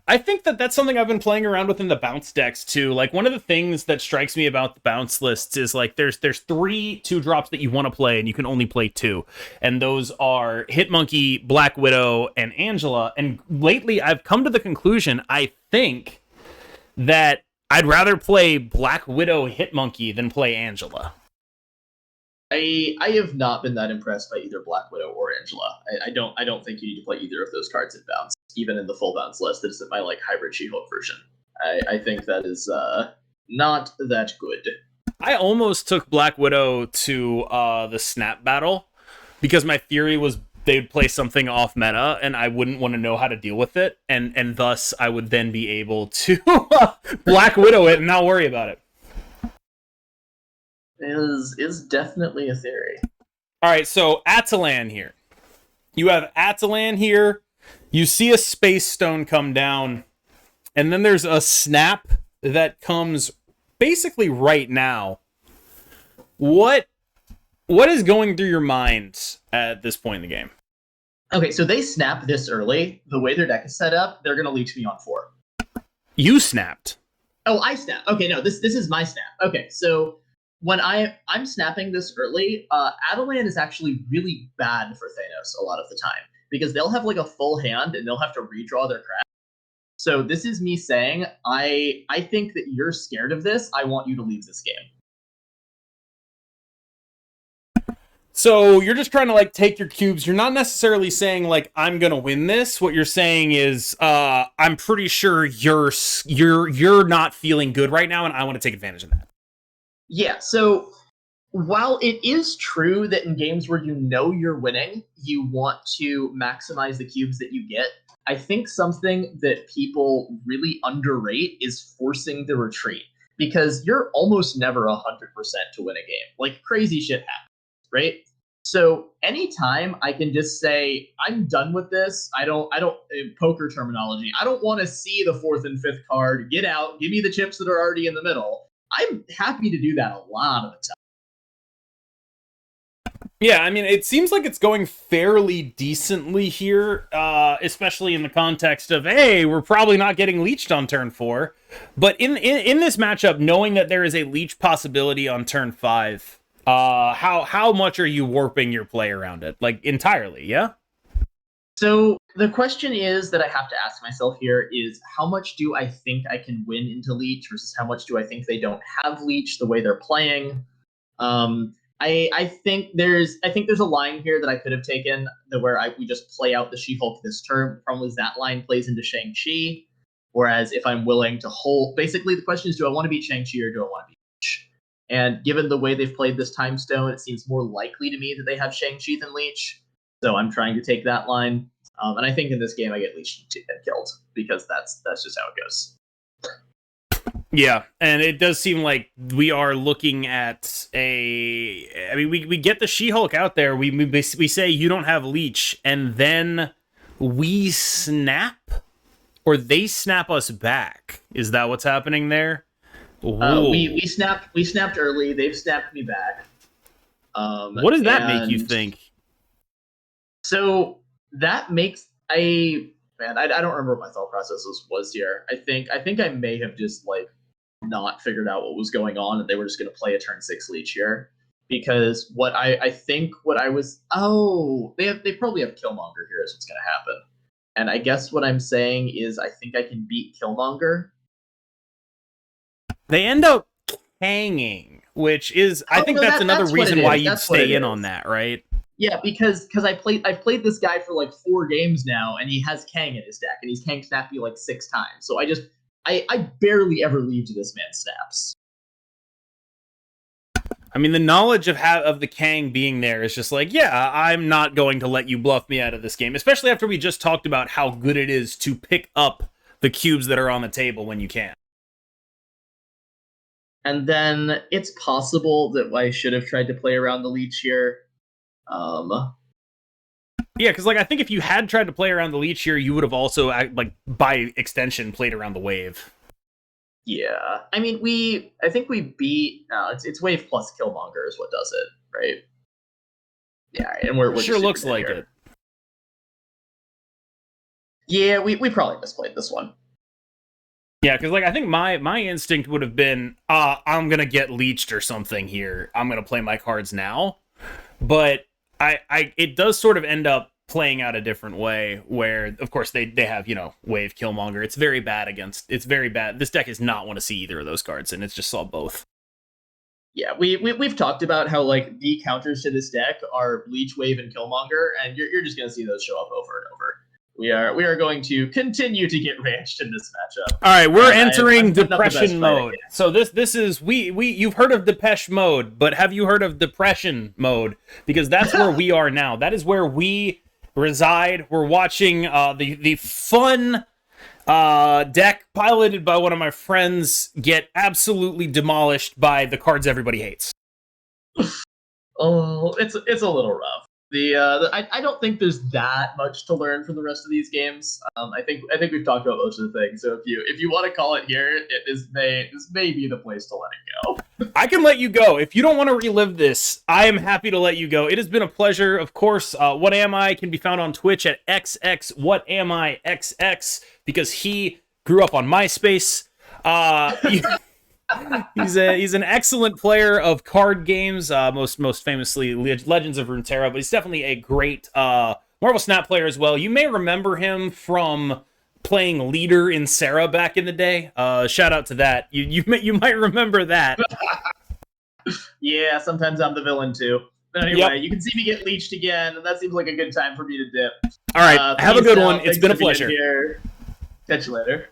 I think that that's something I've been playing around with in the bounce decks too. Like one of the things that strikes me about the bounce lists is like there's 3 2-drops that you want to play and you can only play 2. And those are Hitmonkey, Black Widow, and Angela. And lately I've come to the conclusion, I think, that I'd rather play Black Widow Hitmonkey than play Angela. I have not been that impressed by either Black Widow or Angela. I don't think you need to play either of those cards in bounce. Even in the full bounce list, that isn't my like hybrid She-Hulk version. I think that is not that good. I almost took Black Widow to the Snap battle because my theory was they'd play something off meta and I wouldn't want to know how to deal with it, and thus I would then be able to Black Widow it and not worry about it. Is definitely a theory. All right, so Atalan here. You have Atalan here. You see a Space Stone come down, and then there's a Snap that comes basically right now. What is going through your mind at this point in the game? Okay, so they snap this early. The way their deck is set up, they're going to leech me on 4. You snapped. Oh, I snap. Okay, no, this is my snap. Okay, so when I'm snapping this early, Atalan is actually really bad for Thanos a lot of the time because they'll have like a full hand and they'll have to redraw their crap. So this is me saying, I think that you're scared of this. I want you to leave this game. So you're just trying to like take your cubes. You're not necessarily saying like I'm gonna win this. What you're saying is I'm pretty sure you're not feeling good right now, and I want to take advantage of that. Yeah. So while it is true that in games where you know you're winning, you want to maximize the cubes that you get, I think something that people really underrate is forcing the retreat, because you're almost never 100% to win a game. Like crazy shit happens, right? So anytime I can just say, I'm done with this, I don't in poker terminology, I don't want to see the 4th and 5th card, get out, give me the chips that are already in the middle. I'm happy to do that a lot of the time. Yeah, I mean, it seems like it's going fairly decently here, especially in the context of, hey, we're probably not getting leeched on turn 4. But in this matchup, knowing that there is a leech possibility on turn 5, how much are you warping your play around it? Like, entirely, yeah? So the question is that I have to ask myself here is, how much do I think I can win into Leech versus how much do I think they don't have Leech the way they're playing? I think there's a line here that I could have taken where we just play out the She-Hulk this turn. The problem is that line plays into Shang Chi. Whereas if I'm willing to hold, basically the question is, do I want to beat Shang Chi or do I want to beat Leech? And given the way they've played this time stone, it seems more likely to me that they have Shang Chi than Leech. So I'm trying to take that line. And I think in this game I get Leech and killed because that's just how it goes. Yeah, and it does seem like we are looking at I mean, we get the She-Hulk out there. We say you don't have Leech, and then we snap Or they snap us back. Is that what's happening there? We snapped early. They've snapped me back. What does that make you think? So that makes I don't remember what my thought process was here. I think I may have just like not figured out what was going on, and they were just going to play a turn 6 Leech here. Because what I think what I was they probably have Killmonger here is what's going to happen. And I guess what I'm saying is I think I can beat Killmonger. They end up hanging, which is I think that's another reason why you'd stay in on that, right? Yeah, because I've played this guy for like 4 games now, and he has Kang in his deck, and he's Kang snapped me like 6 times. So I barely ever leave to this man's snaps. I mean, the knowledge of the Kang being there is just like, yeah, I'm not going to let you bluff me out of this game, especially after we just talked about how good it is to pick up the cubes that are on the table when you can. And then it's possible that I should have tried to play around the Leech here. Yeah, because like I think if you had tried to play around the Leech here, you would have also, like by extension, played around the Wave. Yeah, I mean, I think we beat. No, it's Wave plus Killmonger is what does it, right? Yeah, and we're sure looks like it. Yeah, we probably misplayed this one. Yeah, because like I think my instinct would have been, I'm gonna get leeched or something here. I'm gonna play my cards now, but it does sort of end up playing out a different way, where of course they have Wave Killmonger. It's very bad. This deck does not want to see either of those cards, and it's just saw both. Yeah, we've talked about how like the counters to this deck are Leech, Wave, and Killmonger, and you're just gonna see those show up over and over. We are going to continue to get ranched in this matchup. All right, we're entering depression mode. So this is you've heard of Depeche Mode, but have you heard of depression mode? Because that's where we are now. That is where we reside. We're watching the fun deck piloted by one of my friends get absolutely demolished by the cards everybody hates. Oh, it's a little rough. I don't think there's that much to learn from the rest of these games. I think we've talked about most of the things. So if you want to call it here, this may be the place to let it go. I can let you go. If you don't want to relive this, I am happy to let you go. It has been a pleasure. Of course, WhatAmI can be found on Twitch at XXWhatAmiXX because he grew up on MySpace. He's an excellent player of card games, most famously Legends of Runeterra, but he's definitely a great Marvel Snap player as well. You may remember him from playing leader in Sera back in the day. Shout out to that. You might remember that. Yeah, sometimes I'm the villain too. But anyway, You can see me get leeched again, and that seems like a good time for me to dip. All right, have a good one. It's been a pleasure. Catch you later.